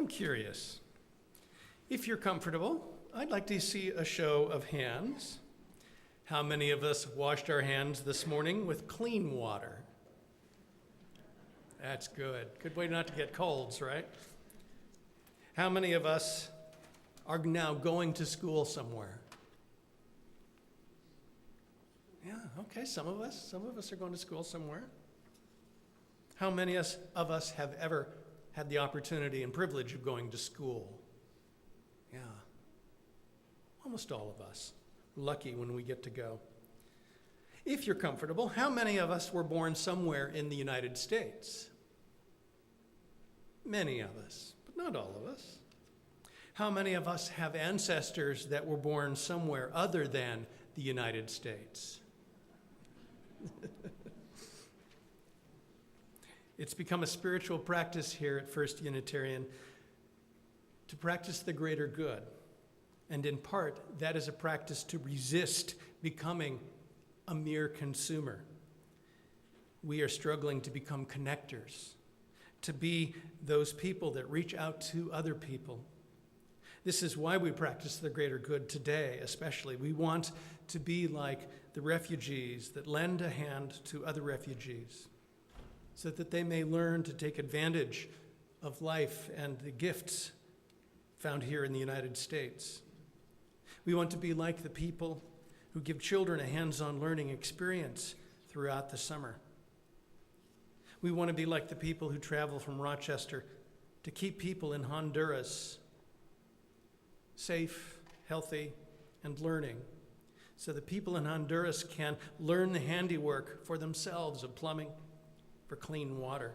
I'm curious. If you're comfortable, I'd like to see a show of hands. How many of us washed our hands this morning with clean water? That's good. Good way not to get colds, right? How many of us are now going to school somewhere? Yeah, okay, some of us are going to school somewhere. How many of us have ever had the opportunity and privilege of going to school? Yeah, almost all of us. Lucky when we get to go. If you're comfortable, how many of us were born somewhere in the United States? Many of us, but not all of us. How many of us have ancestors that were born somewhere other than the United States? It's become a spiritual practice here at First Unitarian to practice the greater good. And in part, that is a practice to resist becoming a mere consumer. We are struggling to become connectors, to be those people that reach out to other people. This is why we practice the greater good today, especially. We want to be like the refugees that lend a hand to other refugees so that they may learn to take advantage of life and the gifts found here in the United States. We want to be like the people who give children a hands-on learning experience throughout the summer. We want to be like the people who travel from Rochester to keep people in Honduras safe, healthy, and learning, so that people in Honduras can learn the handiwork for themselves of plumbing, for clean water,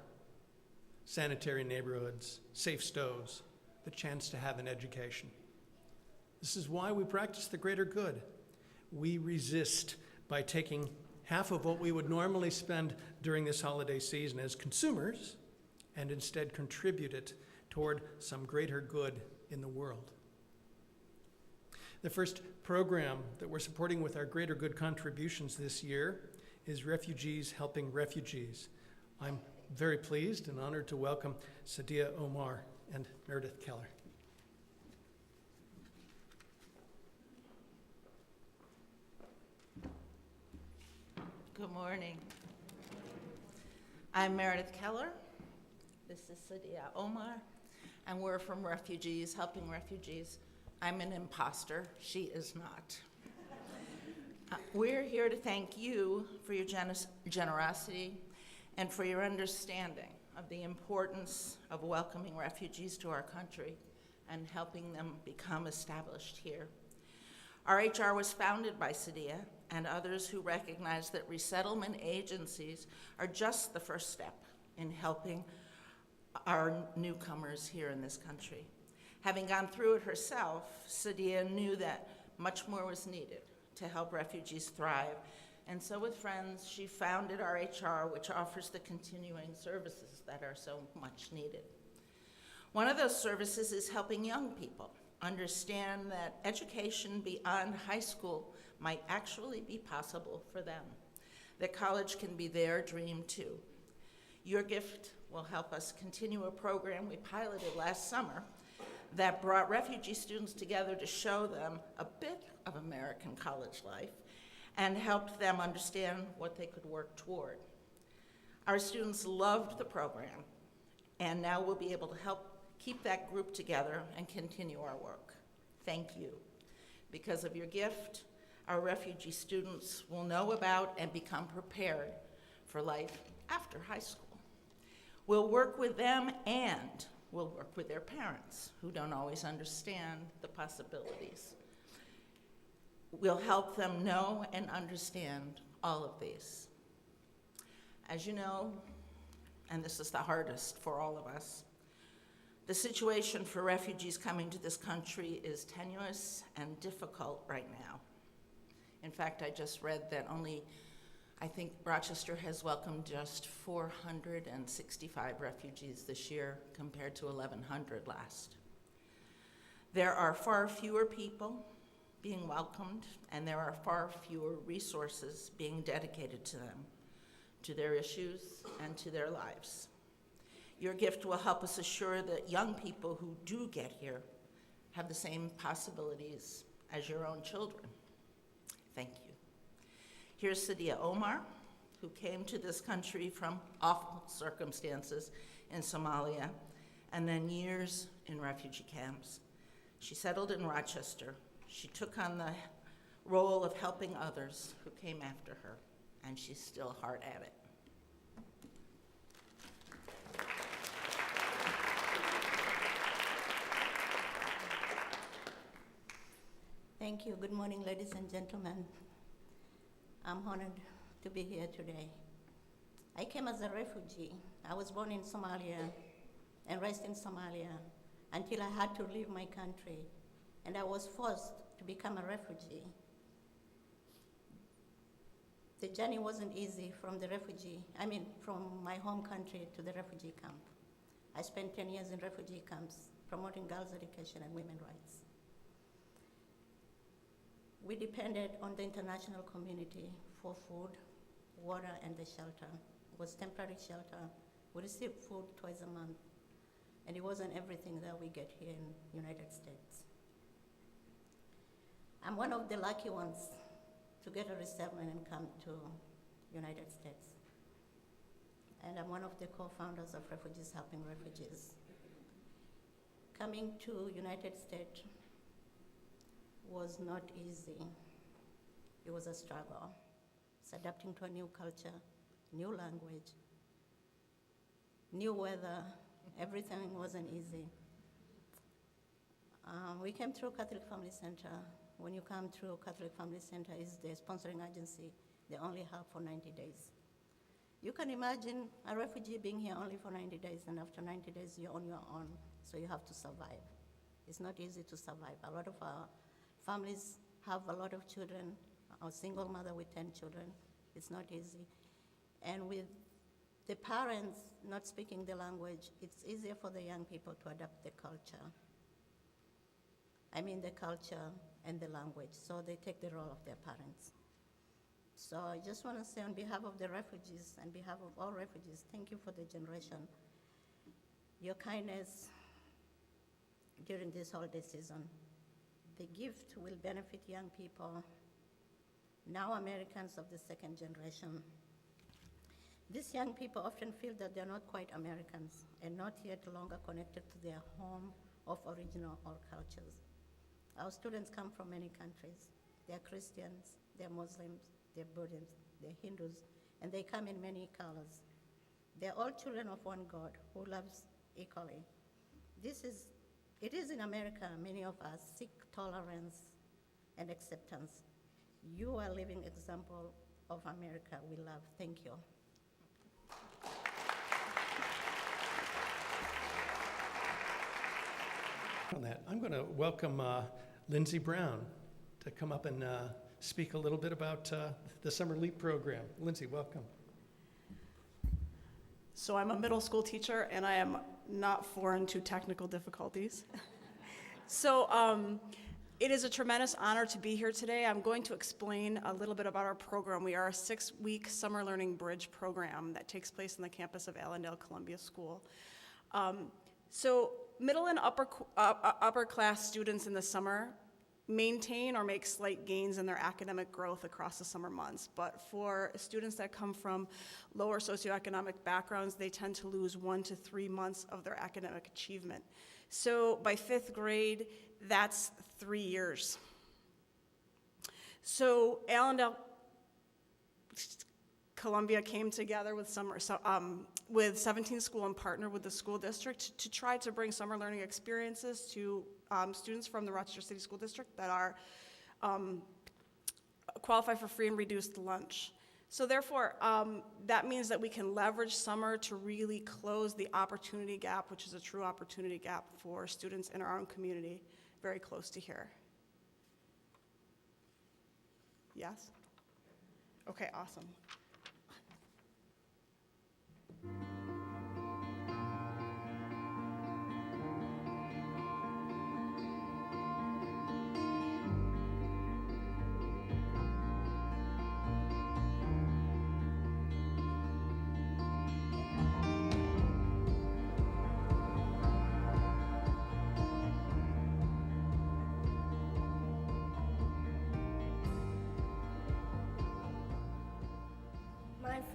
sanitary neighborhoods, safe stoves, the chance to have an education. This is why we practice the greater good. We resist by taking half of what we would normally spend during this holiday season as consumers and instead contribute it toward some greater good in the world. The first program that we're supporting with our greater good contributions this year is Refugees Helping Refugees. I'm very pleased and honored to welcome Sadia Omar and Meredith Keller. Good morning. I'm Meredith Keller. This is Sadia Omar, and we're from Refugees Helping Refugees. I'm an imposter. She is not. We're here to thank you for your generosity and for your understanding of the importance of welcoming refugees to our country and helping them become established here. RHR was founded by Sadia and others who recognize that resettlement agencies are just the first step in helping our newcomers here in this country. Having gone through it herself, Sadia knew that much more was needed to help refugees thrive. And so with friends, she founded RHR, which offers the continuing services that are so much needed. One of those services is helping young people understand that education beyond high school might actually be possible for them, that college can be their dream too. Your gift will help us continue a program we piloted last summer that brought refugee students together to show them a bit of American college life and helped them understand what they could work toward. Our students loved the program, and now we'll be able to help keep that group together and continue our work. Thank you. Because of your gift, our refugee students will know about and become prepared for life after high school. We'll work with them and we'll work with their parents who don't always understand the possibilities. We'll help them know and understand all of these. As you know, and this is the hardest for all of us, the situation for refugees coming to this country is tenuous and difficult right now. In fact, I just read that I think Rochester has welcomed just 465 refugees this year compared to 1,100 last. There are far fewer people being welcomed, and there are far fewer resources being dedicated to them, to their issues, and to their lives. Your gift will help us assure that young people who do get here have the same possibilities as your own children. Thank you. Here's Sadia Omar, who came to this country from awful circumstances in Somalia, and then years in refugee camps. She settled in Rochester. She took on the role of helping others who came after her, and she's still hard at it. Thank you. Good morning, ladies and gentlemen. I'm honored to be here today. I came as a refugee. I was born in Somalia and raised in Somalia until I had to leave my country, and I was forced to become a refugee. The journey wasn't easy from my home country to the refugee camp. I spent 10 years in refugee camps promoting girls' education and women's rights. We depended on the international community for food, water, and the shelter. It was temporary shelter. We received food twice a month, and it wasn't everything that we get here in the United States. I'm one of the lucky ones to get a resettlement and come to United States. And I'm one of the co-founders of Refugees Helping Refugees. Coming to United States was not easy. It was a struggle. It's adapting to a new culture, new language, new weather. Everything wasn't easy. We came through Catholic Family Center. When you come through Catholic Family Center, is the sponsoring agency. They only help for 90 days. You can imagine a refugee being here only for 90 days, and after 90 days, you're on your own, so you have to survive. It's not easy to survive. A lot of our families have a lot of children. A single mother with 10 children, it's not easy. And with the parents not speaking the language, it's easier for the young people to adapt the culture. The culture and the language, so they take the role of their parents. So I just want to say on behalf of the refugees, and behalf of all refugees, thank you for the generation. Your kindness during this holiday season. The gift will benefit young people, now Americans of the second generation. These young people often feel that they're not quite Americans and not yet longer connected to their home of original or cultures. Our students come from many countries. They're Christians, they're Muslims, they're Buddhists, they're Hindus, and they come in many colors. They're all children of one God who loves equally. It is in America, many of us seek tolerance and acceptance. You are a living example of America we love. Thank you. On that, I'm going to welcome Lindsay Brown to come up and speak a little bit about the Summer LEAP program. Lindsay, welcome. So I'm a middle school teacher, and I am not foreign to technical difficulties. So it is a tremendous honor to be here today. I'm going to explain a little bit about our program. We are a 6-week summer learning bridge program that takes place on the campus of Allendale Columbia School. So middle and upper class students in the summer maintain or make slight gains in their academic growth across the summer months. But for students that come from lower socioeconomic backgrounds, they tend to lose 1 to 3 months of their academic achievement. So by 5th grade, that's 3 years. So Allendale Columbia came together with 17 schools and partnered with the school district to try to bring summer learning experiences to students from the Rochester City School District that are qualify for free and reduced lunch. So therefore, that means that we can leverage summer to really close the opportunity gap, which is a true opportunity gap for students in our own community, very close to here. Yes? Okay, awesome.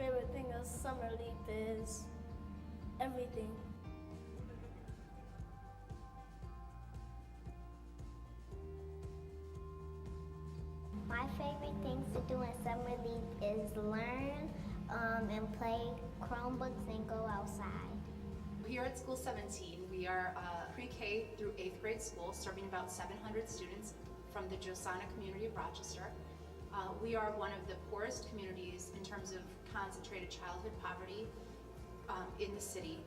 favorite thing of Summer Leap is everything. My favorite things to do in Summer Leap is learn and play Chromebooks and go outside. Here at School 17, we are a pre-K through 8th grade school serving about 700 students from the Josana community of Rochester. We are one of the poorest communities in terms of concentrated childhood poverty in the city,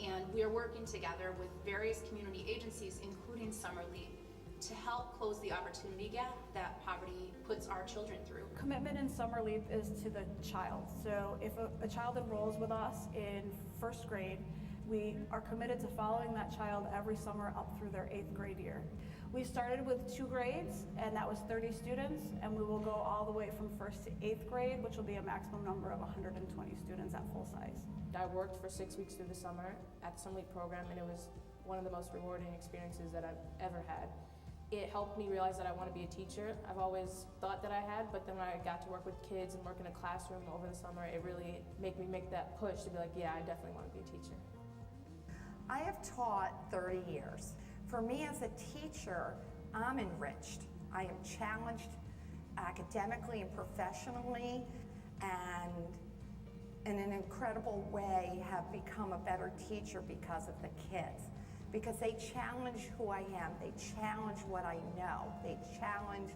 and we are working together with various community agencies, including Summer Leap, to help close the opportunity gap that poverty puts our children through. Commitment in Summer Leap is to the child. So if a child enrolls with us in first grade, we are committed to following that child every summer up through their 8th grade year. We started with 2 grades, and that was 30 students, and we will go all the way from 1st to 8th grade, which will be a maximum number of 120 students at full size. I worked for 6 weeks through the summer at the Summer Leap program, and it was one of the most rewarding experiences that I've ever had. It helped me realize that I want to be a teacher. I've always thought that I had, but then when I got to work with kids and work in a classroom over the summer, it really made me make that push to be like, yeah, I definitely want to be a teacher. I have taught 30 years. For me as a teacher, I'm enriched. I am challenged academically and professionally, and in an incredible way have become a better teacher because of the kids. Because they challenge who I am, they challenge what I know, they challenge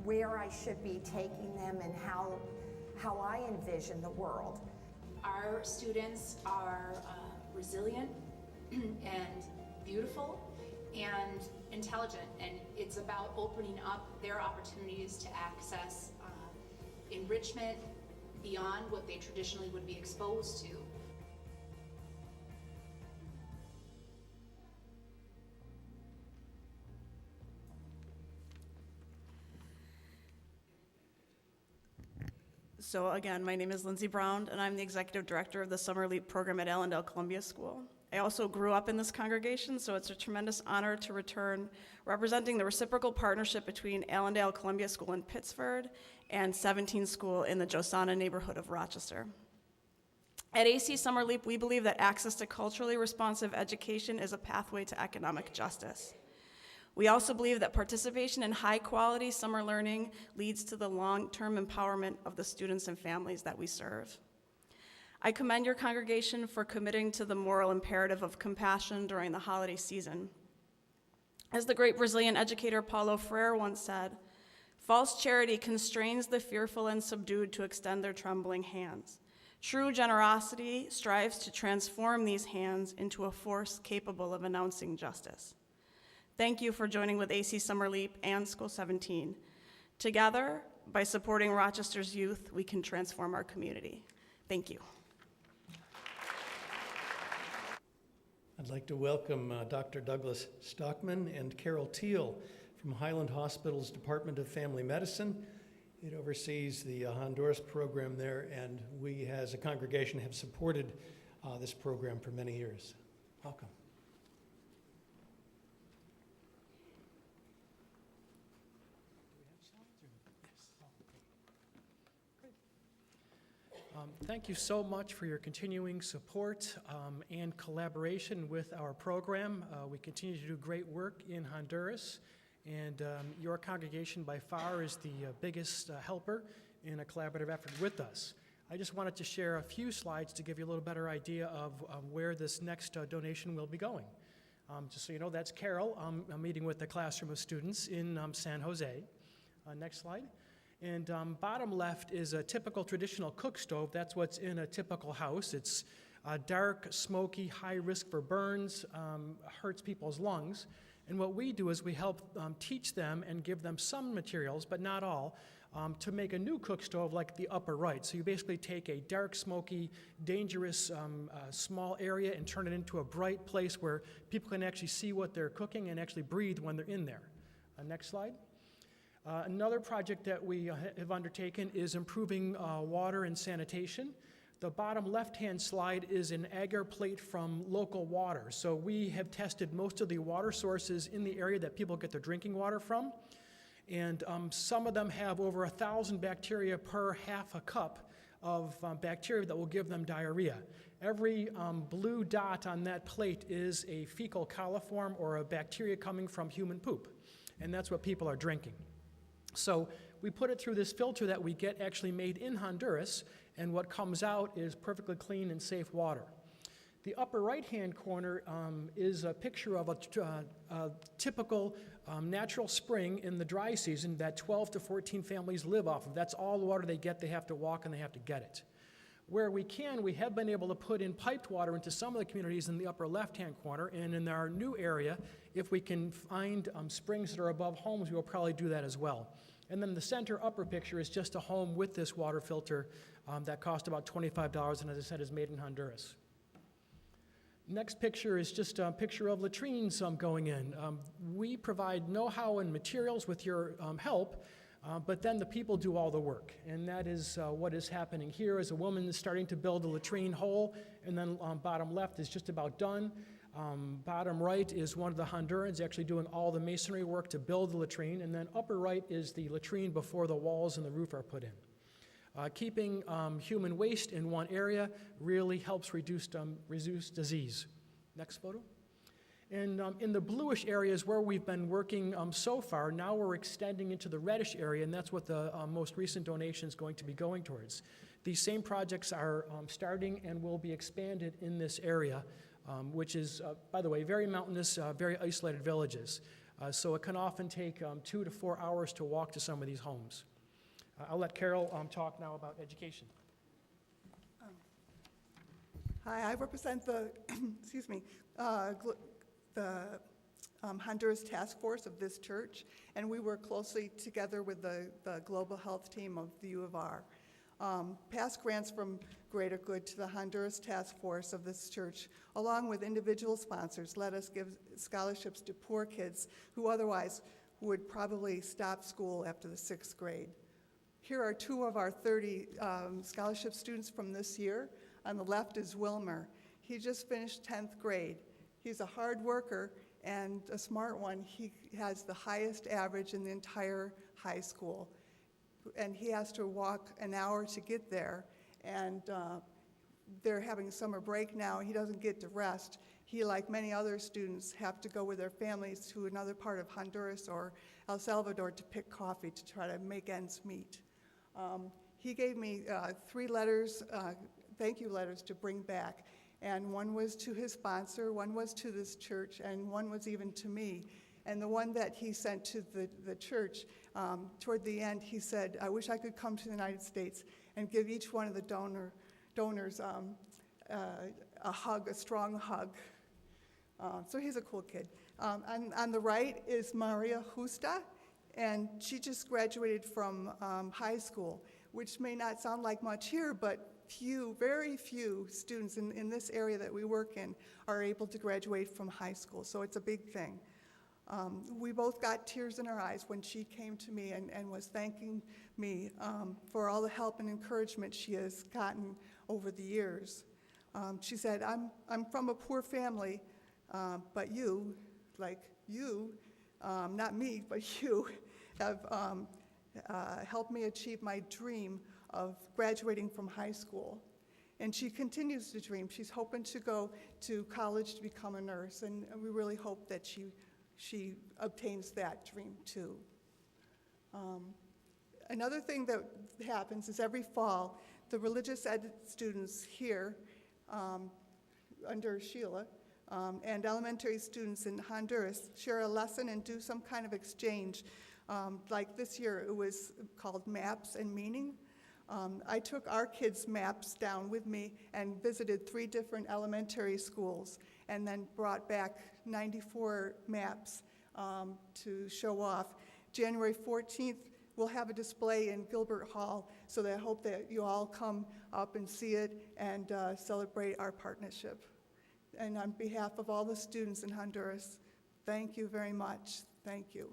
where I should be taking them and how I envision the world. Our students are resilient and beautiful and intelligent, and it's about opening up their opportunities to access enrichment beyond what they traditionally would be exposed to. So again, my name is Lindsay Brown, and I'm the Executive Director of the Summer Leap program at Allendale Columbia School. I also grew up in this congregation, so it's a tremendous honor to return representing the reciprocal partnership between Allendale Columbia School in Pittsford and 17 School in the Josana neighborhood of Rochester. At AC Summer Leap, we believe that access to culturally responsive education is a pathway to economic justice. We also believe that participation in high-quality summer learning leads to the long-term empowerment of the students and families that we serve. I commend your congregation for committing to the moral imperative of compassion during the holiday season. As the great Brazilian educator Paulo Freire once said, "False charity constrains the fearful and subdued to extend their trembling hands. True generosity strives to transform these hands into a force capable of announcing justice." Thank you for joining with AC Summer Leap and School 17. Together, by supporting Rochester's youth, we can transform our community. Thank you. I'd like to welcome Dr. Douglas Stockman and Carol Teal from Highland Hospital's Department of Family Medicine. It oversees the Honduras program there, and we as a congregation have supported this program for many years. Welcome. Thank you so much for your continuing support and collaboration with our program. We continue to do great work in Honduras, and your congregation by far is the biggest helper in a collaborative effort with us. I just wanted to share a few slides to give you a little better idea of where this next donation will be going. Just so you know, that's Carol. I'm meeting with the classroom of students in San Jose. Next slide. And bottom left is a typical traditional cook stove. That's what's in a typical house. It's dark, smoky, high risk for burns, hurts people's lungs. And what we do is we help teach them and give them some materials, but not all, to make a new cook stove like the upper right. So you basically take a dark, smoky, dangerous, small area and turn it into a bright place where people can actually see what they're cooking and actually breathe when they're in there. Next slide. Another project that we have undertaken is improving water and sanitation. The bottom left-hand slide is an agar plate from local water. So we have tested most of the water sources in the area that people get their drinking water from. And some of them have over 1,000 bacteria per half a cup of bacteria that will give them diarrhea. Every blue dot on that plate is a fecal coliform or a bacteria coming from human poop, and that's what people are drinking. So we put it through this filter that we get actually made in Honduras, and what comes out is perfectly clean and safe water. The upper right-hand corner is a picture of a typical natural spring in the dry season that 12 to 14 families live off of. That's all the water they get. They have to walk and they have to get it. Where we can, we have been able to put in piped water into some of the communities in the upper left-hand corner, and in our new area, if we can find springs that are above homes, we will probably do that as well. And then the center upper picture is just a home with this water filter that cost about $25, and as I said, is made in Honduras. Next picture is just a picture of latrines going in. We provide know-how and materials with your help, but then the people do all the work. And that is what is happening here is a woman is starting to build a latrine hole, and then bottom left is just about done. Bottom right is one of the Hondurans actually doing all the masonry work to build the latrine, and then upper right is the latrine before the walls and the roof are put in. Keeping human waste in one area really helps reduce disease. Next photo. And in the bluish areas where we've been working so far, now we're extending into the reddish area, and that's what the most recent donation is going to be going towards. These same projects are starting and will be expanded in this area, which is, by the way, very mountainous, very isolated villages. So it can often take 2 to 4 hours to walk to some of these homes. I'll let Carol talk now about education. Hi, I represent the, the Honduras task force of this church, and we work closely together with the global health team of the U of R. Past grants from Greater Good to the Honduras task force of this church, along with individual sponsors, let us give scholarships to poor kids who otherwise would probably stop school after the 6th grade. Here are 2 of our 30 scholarship students from this year. On the left is Wilmer. He just finished 10th grade. He's a hard worker and a smart one. He has the highest average in the entire high school. And he has to walk an hour to get there. And they're having summer break now. He doesn't get to rest. He, like many other students, have to go with their families to another part of Honduras or El Salvador to pick coffee to try to make ends meet. He gave me 3 letters, thank you letters to bring back. And one was to his sponsor, one was to this church, and one was even to me. And the one that he sent to the church, toward the end, he said, I wish I could come to the United States and give each one of the donors a hug, a strong hug. So he's a cool kid. On the right is Maria Justa, and she just graduated from high school, which may not sound like much here, but very few students in this area that we work in are able to graduate from high school, so it's a big thing. We both got tears in our eyes when she came to me and was thanking me for all the help and encouragement she has gotten over the years. She said, I'm from a poor family, but you, not me, but you, have helped me achieve my dream of graduating from high school. And she continues to dream. She's hoping to go to college to become a nurse, and we really hope that she obtains that dream too. Another thing that happens is every fall, the religious ed students here under Sheila and elementary students in Honduras share a lesson and do some kind of exchange. Like this year, it was called Maps and Meaning. I took our kids' maps down with me and visited 3 different elementary schools and then brought back 94 maps to show off. January 14th, we'll have a display in Gilbert Hall, so I hope that you all come up and see it and celebrate our partnership. And on behalf of all the students in Honduras, thank you very much. Thank you.